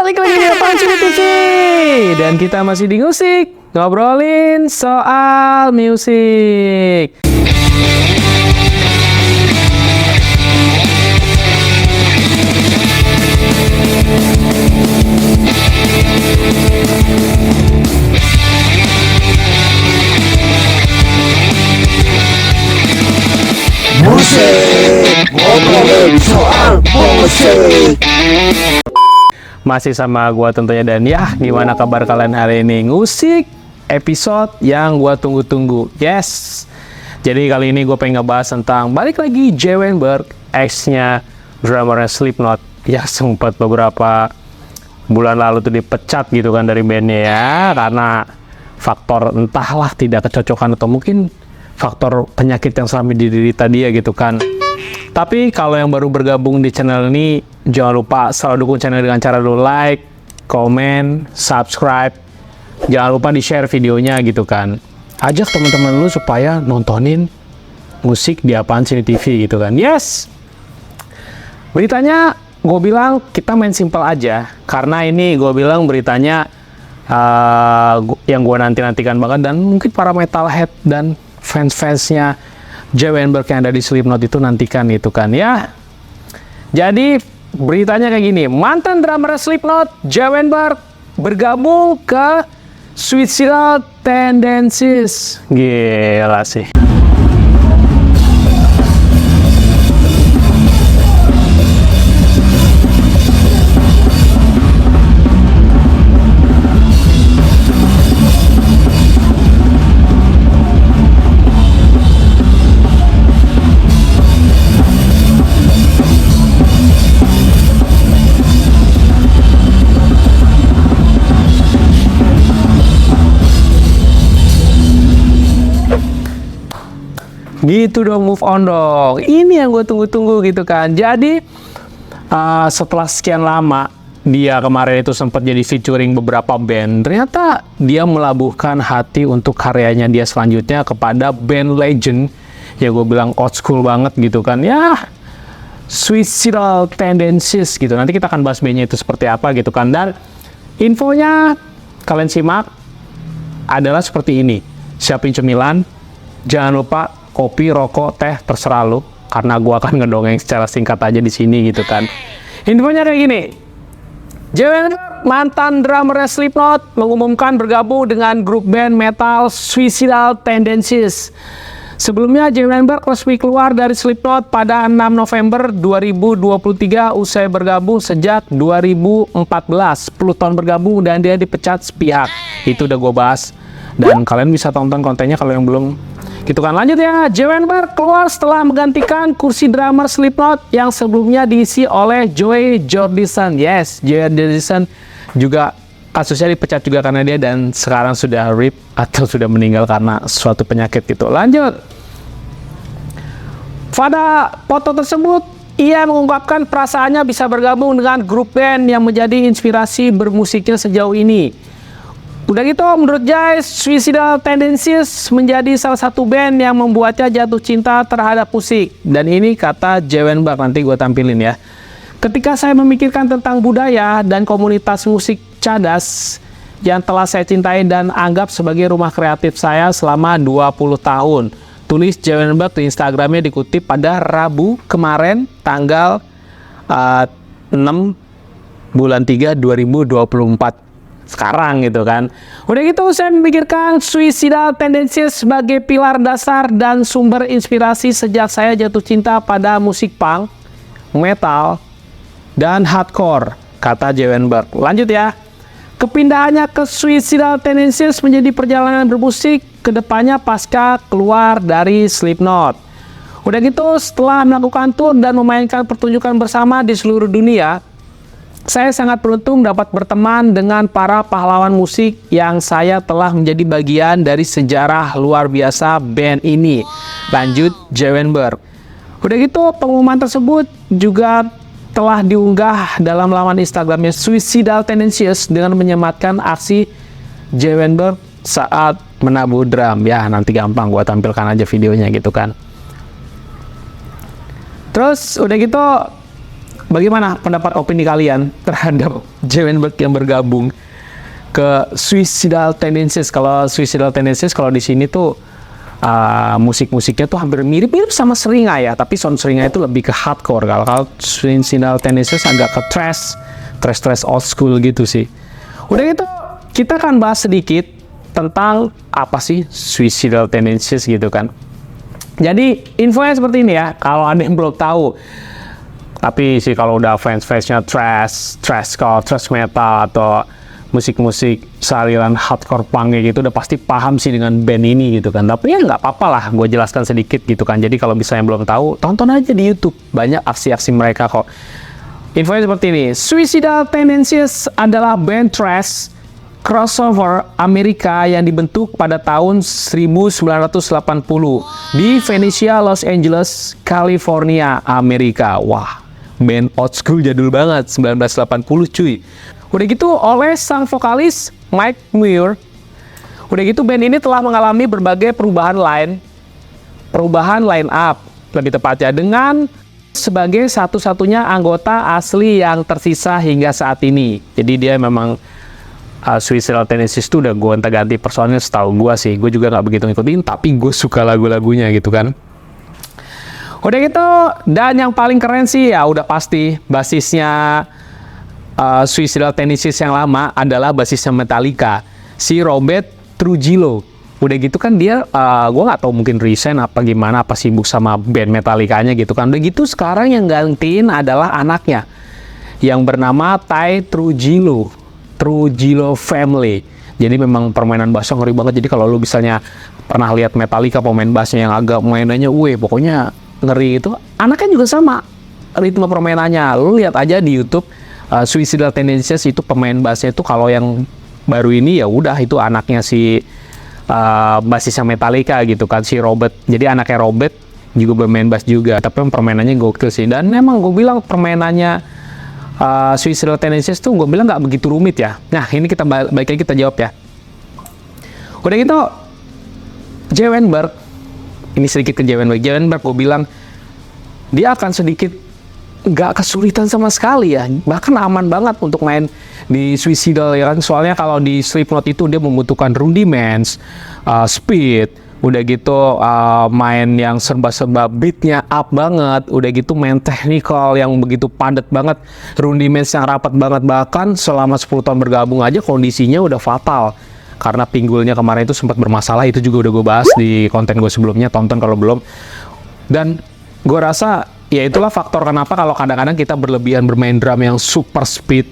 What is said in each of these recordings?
Balik lagi di Apaan Cine TV. Dan kita masih di musik, ngobrolin soal musik. Musik, ngobrolin soal musik. Masih sama gua tentunya, dan ya, gimana kabar kalian hari ini? Musik episode yang gua tunggu-tunggu. Yes. Jadi kali ini gue pengen ngebahas tentang balik lagi Jay Weinberg, ex-nya drummernya Slipknot. Ya, sempat beberapa bulan lalu tuh dipecat gitu kan dari bandnya ya, karena faktor entahlah tidak kecocokan atau mungkin faktor penyakit yang selama diderita dia gitu kan. Tapi kalau yang baru bergabung di channel ini, jangan lupa selalu dukung channel dengan cara lu like, komen, subscribe. Jangan lupa di-share videonya gitu kan. Ajak teman-teman lu supaya nontonin musik di Apaan Cine TV gitu kan. Yes! Beritanya gue bilang kita main simple aja. Karena ini gue bilang beritanya yang gue nanti-nantikan banget. Dan mungkin para metalhead dan fans-fansnya Jay Weinberg yang ada di Slipknot itu nantikan gitu kan ya. Jadi beritanya kayak gini, mantan drummer Slipknot Jay Weinberg bergabung ke Suicidal Tendencies. Gila sih. Gitu dong, move on dong. Ini yang gue tunggu-tunggu gitu kan. Jadi setelah sekian lama dia kemarin itu sempat jadi featuring beberapa band, ternyata dia melabuhkan hati untuk karyanya dia selanjutnya kepada band legend ya, gue bilang old school banget gitu kan ya, Suicidal Tendencies gitu. Nanti kita akan bahas bandnya itu seperti apa gitu kan. Dan infonya kalian simak adalah seperti ini. Siapin cemilan, jangan lupa kopi, rokok, teh, terserah lu. Karena gua akan ngedongeng secara singkat aja di sini gitu kan. Infonya kayak gini. Jay Weinberg, mantan drummer Slipknot, mengumumkan bergabung dengan grup band metal Suicidal Tendencies. Sebelumnya Jay Weinberg resmi keluar dari Slipknot pada 6 November 2023 usai bergabung sejak 2014. 10 tahun bergabung dan dia dipecat sepihak. Itu udah gua bahas. Dan kalian bisa tonton kontennya kalau yang belum. Gitu kan, lanjut ya. Jay Weinberg keluar setelah menggantikan kursi drummer Slipknot yang sebelumnya diisi oleh Joey Jordison. Yes, Joey Jordison juga kasusnya dipecat juga karena dia, dan sekarang sudah RIP atau sudah meninggal karena suatu penyakit gitu. Lanjut. Pada foto tersebut, ia mengungkapkan perasaannya bisa bergabung dengan grup band yang menjadi inspirasi bermusiknya sejauh ini. Udah gitu, menurut Jay, Suicidal Tendencies menjadi salah satu band yang membuatnya jatuh cinta terhadap musik. Dan ini kata Jay Weinberg, nanti gue tampilin ya. Ketika saya memikirkan tentang budaya dan komunitas musik cadas yang telah saya cintai dan anggap sebagai rumah kreatif saya selama 20 tahun. Tulis Jay Weinberg di Instagramnya, dikutip pada Rabu kemarin tanggal 6 bulan 3 2024. Sekarang gitu kan. Udah gitu, saya memikirkan Suicidal Tendencies sebagai pilar dasar dan sumber inspirasi sejak saya jatuh cinta pada musik punk, metal, dan hardcore, kata Jay Weinberg. Lanjut ya. Kepindahannya ke Suicidal Tendencies menjadi perjalanan bermusik kedepannya pasca keluar dari Slipknot. Udah gitu, setelah melakukan tour dan memainkan pertunjukan bersama di seluruh dunia, saya sangat beruntung dapat berteman dengan para pahlawan musik yang saya telah menjadi bagian dari sejarah luar biasa band ini. Lanjut Jay Weinberg. Udah gitu, pengumuman tersebut juga telah diunggah dalam laman Instagramnya Suicidal Tendencies dengan menyematkan aksi Jay Weinberg saat menabuh drum. Ya, nanti gampang gua tampilkan aja videonya gitu kan. Terus udah gitu, Bagaimana pendapat opini kalian terhadap Jewenberg yang bergabung ke Suicidal Tendencies? Kalau Suicidal Tendencies kalau di sini tuh musik-musiknya tuh hampir mirip-mirip sama Seringai ya, tapi sound Seringai itu lebih ke hardcore. Kalau Suicidal Tendencies agak ke thrash old school gitu sih. Udah gitu kita akan bahas sedikit tentang apa sih Suicidal Tendencies gitu kan. Jadi infonya seperti ini ya, kalau ada yang belum tahu. Tapi sih kalau udah fans-fansnya thrash metal atau musik-musik saliran hardcore punk gitu udah pasti paham sih dengan band ini gitu kan. Tapi ya nggak apa-apa lah, gue jelaskan sedikit gitu kan. Jadi kalau misalnya belum tahu, tonton aja di YouTube, banyak aksi-aksi mereka kok. Infonya seperti ini, Suicidal Tendencies adalah band thrash crossover Amerika yang dibentuk pada tahun 1980 di Venice, Los Angeles, California, Amerika. Wah, band old school jadul banget, 1980 cuy. Udah gitu oleh sang vokalis Mike Muir. Udah gitu band ini telah mengalami berbagai perubahan line up, lebih tepatnya dengan sebagai satu-satunya anggota asli yang tersisa hingga saat ini. Jadi dia memang Suicidal Tendencies itu udah gonta-ganti personil setahu gue sih. Gue juga nggak begitu ngikutin, tapi gue suka lagu-lagunya gitu kan. Udah gitu, dan yang paling keren sih ya udah pasti basisnya Suicidal Tendencies yang lama adalah basisnya Metallica, si Robert Trujillo. Udah gitu kan dia, gue nggak tahu mungkin resign apa gimana, apa sibuk sama band Metallica-nya gitu kan. Udah gitu sekarang yang gantiin adalah anaknya yang bernama Ty Trujillo Family. Jadi memang permainan bassnya ngeri banget. Jadi kalau lu misalnya pernah lihat Metallica pemain bassnya yang agak mainannya pokoknya ngeri itu, anaknya juga sama ritme permainannya. Lu lihat aja di YouTube Suicidal Tendencies itu pemain bassnya itu kalau yang baru ini ya udah itu anaknya si bassisnya Metallica gitu kan, si Robert. Jadi anaknya Robert juga bermain bass juga, tapi permainannya gokil sih. Dan memang gue bilang permainannya Suicidal Tendencies tuh gue bilang nggak begitu rumit ya. Nah ini kita balik lagi kita jawab ya. Udah gitu Jewenberg, ini sedikit ke Jewenberg gue bilang dia akan sedikit nggak kesulitan sama sekali ya, bahkan aman banget untuk main di Suicidal ya kan. Soalnya kalau di Slipknot itu dia membutuhkan rudiments, speed. Udah gitu main yang serba-serba beatnya up banget. Udah gitu main technical yang begitu padat banget, rudiments yang rapat banget. Bahkan selama 10 tahun bergabung aja kondisinya udah fatal karena pinggulnya kemarin itu sempat bermasalah. Itu juga udah gue bahas di konten gue sebelumnya, tonton kalau belum. Dan gue rasa ya itulah faktor kenapa kalau kadang-kadang kita berlebihan bermain drum yang super speed,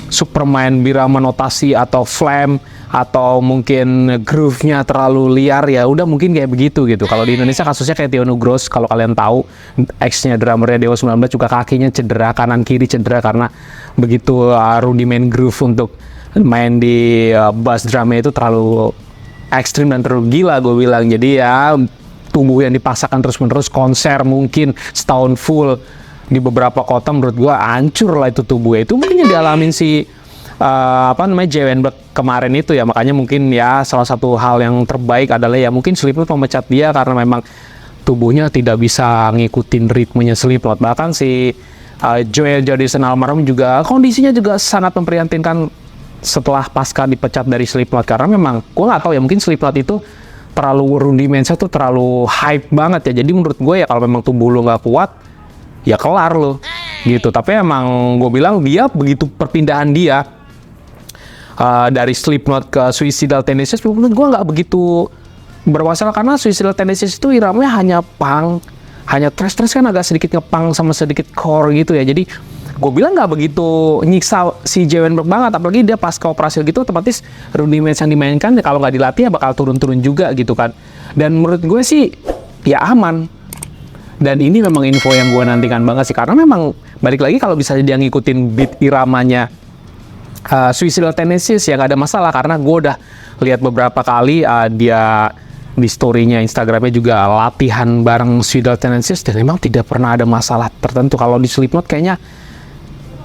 super main birama notasi atau flam, atau mungkin groove-nya terlalu liar, ya udah mungkin kayak begitu gitu. Kalau di Indonesia kasusnya kayak Tio Nugros, kalau kalian tahu, ex-nya drummernya Dewa 19 juga kakinya cedera, kanan kiri cedera karena begitu rudiment groove untuk main di bass drumnya itu terlalu ekstrim dan terlalu gila gue bilang. Jadi ya tubuh yang dipaksakan terus-menerus konser mungkin setahun full di beberapa kota, menurut gue hancur lah itu tubuhnya. Itu mungkin yang dialamin si Jewenberg kemarin itu ya. Makanya mungkin ya salah satu hal yang terbaik adalah ya mungkin Slipknot memecat dia karena memang tubuhnya tidak bisa ngikutin ritmenya Slipknot. Bahkan si Joel Jordison almarhum juga kondisinya juga sangat memprihatinkan setelah pasca dipecat dari Slipknot, karena memang gue nggak tahu ya, mungkin Slipknot itu terlalu rudimentsnya tuh terlalu hype banget ya. Jadi menurut gue ya kalau memang tubuh lo nggak kuat ya kelar lo gitu. Tapi emang gue bilang dia begitu perpindahan dia dari Slipknot ke Suicidal Tendencies, menurut gue nggak begitu bermasalah karena Suicidal Tendencies itu iramanya hanya punk, hanya thrash kan agak sedikit ngepunk sama sedikit core gitu ya. Jadi gue bilang nggak begitu nyiksa si Jewenberg banget, apalagi dia pas ke operasi gitu otomatis rudiments yang dimainkan ya kalau nggak dilatih ya bakal turun-turun juga gitu kan. Dan menurut gue sih ya aman. Dan ini memang info yang gue nantikan banget sih, karena memang balik lagi kalau bisa dia ngikutin beat iramanya Suicidal Tendencies ya nggak ada masalah, karena gue udah lihat beberapa kali dia di story-nya Instagramnya juga latihan bareng Suicidal Tendencies dan memang tidak pernah ada masalah tertentu. Kalau di Slipknot kayaknya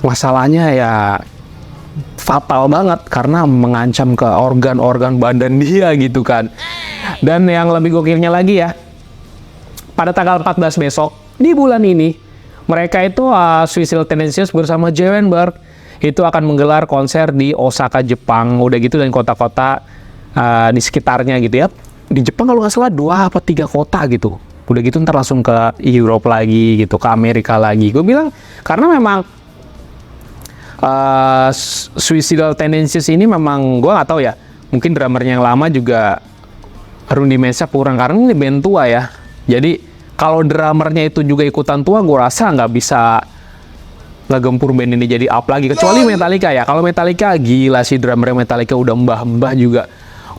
masalahnya ya fatal banget karena mengancam ke organ-organ badan dia gitu kan. Dan yang lebih gokilnya lagi ya, pada tanggal 14 besok di bulan ini mereka itu Suicidal Tendencies bersama Jewenberg itu akan menggelar konser di Osaka, Jepang. Udah gitu dan kota-kota di sekitarnya gitu ya. Di Jepang kalau nggak salah 2 apa 3 kota gitu. Udah gitu ntar langsung ke Europe lagi gitu, ke Amerika lagi. Gue bilang karena memang Suicidal Tendencies ini memang gue nggak tahu ya. Mungkin drummernya yang lama juga rudimensnya kurang karena ini band tua ya. Jadi kalau drummernya itu juga ikutan tua, gue rasa nggak bisa ngegempur band ini jadi up lagi. Kecuali Metallica ya. Kalau Metallica gila sih, drummernya Metallica udah mbah-mbah juga.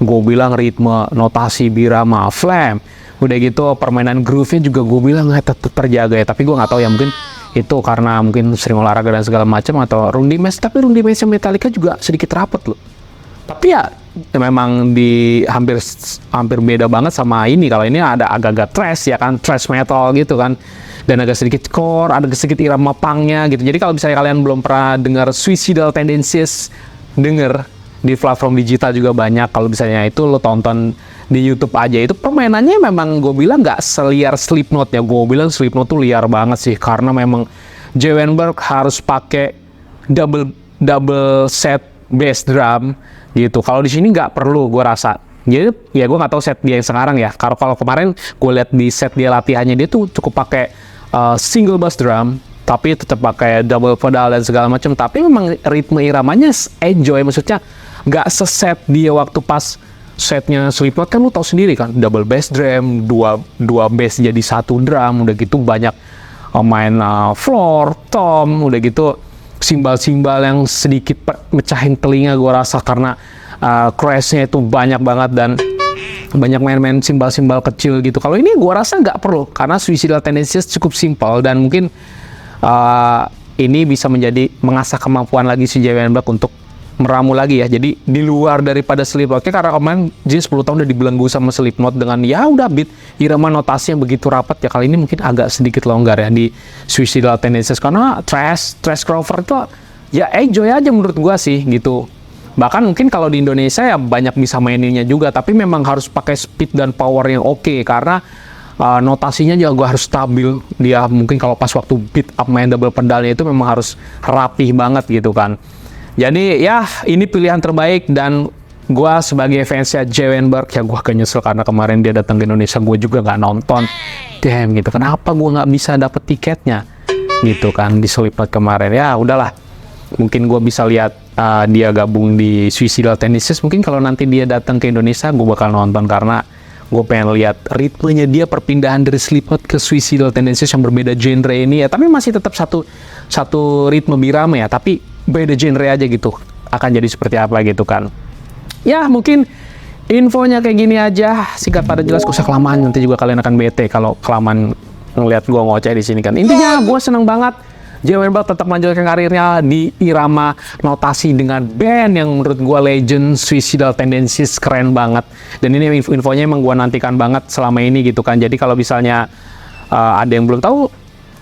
Gue bilang ritme, notasi, birama, flam. Udah gitu permainan groove-nya juga gue bilang tetap terjaga ya. Tapi gue nggak tahu ya, mungkin itu karena mungkin sering olahraga dan segala macam atau rudimens. Tapi rudimensnya Metallica juga sedikit rapet loh. Tapi ya memang hampir beda banget sama ini. Kalau ini ada agak-agak thrash ya kan, thrash metal gitu kan, dan agak sedikit core, ada sedikit irama punknya gitu. Jadi kalau misalnya kalian belum pernah dengar Suicidal Tendencies, denger di platform digital juga banyak. Kalau misalnya itu lo tonton di YouTube aja, itu permainannya memang gue bilang nggak seliar Slipknot ya. Gue bilang Slipknot tuh liar banget sih karena memang Jewenberg harus pakai double set bass drum gitu. Kalau di sini nggak perlu, gue rasa. Jadi ya gue nggak tahu set dia yang sekarang ya. Kalau kemarin gue lihat di set dia latihannya, dia tuh cukup pakai single bass drum, tapi tetap pakai double pedal dan segala macam. Tapi memang ritme iramanya enjoy, maksudnya nggak seset dia waktu pas setnya Slipknot kan lu tahu sendiri kan, double bass drum, dua bass jadi satu drum, udah gitu banyak main floor, tom, udah gitu simbal-simbal yang sedikit mecahin telinga gue rasa karena crashnya itu banyak banget dan banyak main-main simbal-simbal kecil gitu. Kalau ini gue rasa nggak perlu karena Suicidal Tendencies cukup simpel dan mungkin ini bisa mengasah kemampuan lagi si Jewenberg untuk meramu lagi ya. Jadi di luar daripada Slipknot karena kemarin jadi 10 tahun udah dibelenggu sama Slipknot dengan ya udah beat irama notasi yang begitu rapat ya, kali ini mungkin agak sedikit longgar ya di Suicidal Tendencies karena thrash crossover itu ya enjoy aja menurut gua sih gitu. Bahkan mungkin kalau di Indonesia ya banyak bisa maininnya juga, tapi memang harus pakai speed dan power yang oke karena notasinya juga harus stabil. Dia mungkin kalau pas waktu beat up main double pedalnya itu memang harus rapih banget gitu kan. Jadi ya ini pilihan terbaik dan gue sebagai fansnya Jewenberg ya gue nyesel karena kemarin dia datang ke Indonesia gue juga nggak nonton. Damn gitu, kenapa gue nggak bisa dapet tiketnya gitu kan di Slipknot kemarin. Ya udahlah, mungkin gue bisa lihat dia gabung di Suicidal Tendencies. Mungkin kalau nanti dia datang ke Indonesia gue bakal nonton karena gue pengen lihat ritmenya dia, perpindahan dari Slipknot ke Suicidal Tendencies yang berbeda genre ini ya, tapi masih tetap satu ritme birama ya, tapi beda genre aja gitu, akan jadi seperti apa gitu kan. Ya mungkin infonya kayak gini aja, singkat pada jelas, gak usah kelamaan, nanti juga kalian akan bete kalau kelamaan ngeliat gue ngoceh di sini kan. Intinya gue seneng banget Jewenberg tetap melanjutkan karirnya di irama notasi dengan band yang menurut gue legend, Suicidal Tendencies, keren banget. Dan ini infonya emang gue nantikan banget selama ini gitu kan. Jadi kalau misalnya ada yang belum tahu,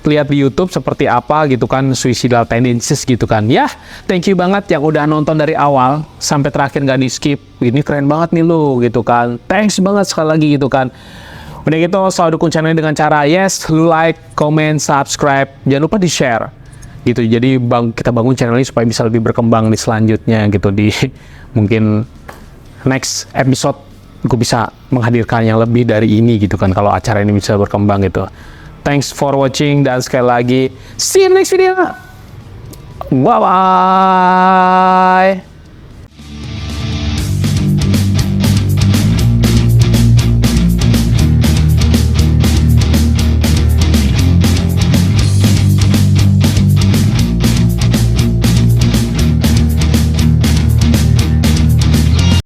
lihat di YouTube seperti apa gitu kan Suicidal Tendencies gitu kan. Ya, thank you banget yang udah nonton dari awal sampai terakhir gak di skip. Ini keren banget nih lo gitu kan. Thanks banget sekali lagi gitu kan. Udah gitu selalu dukung channel dengan cara lu like, comment, subscribe, jangan lupa di share gitu. Jadi kita bangun channel ini supaya bisa lebih berkembang di selanjutnya gitu, di mungkin next episode gue bisa menghadirkan yang lebih dari ini gitu kan kalau acara ini bisa berkembang gitu. Thanks for watching dan sekali lagi see you in the next video. Bye bye.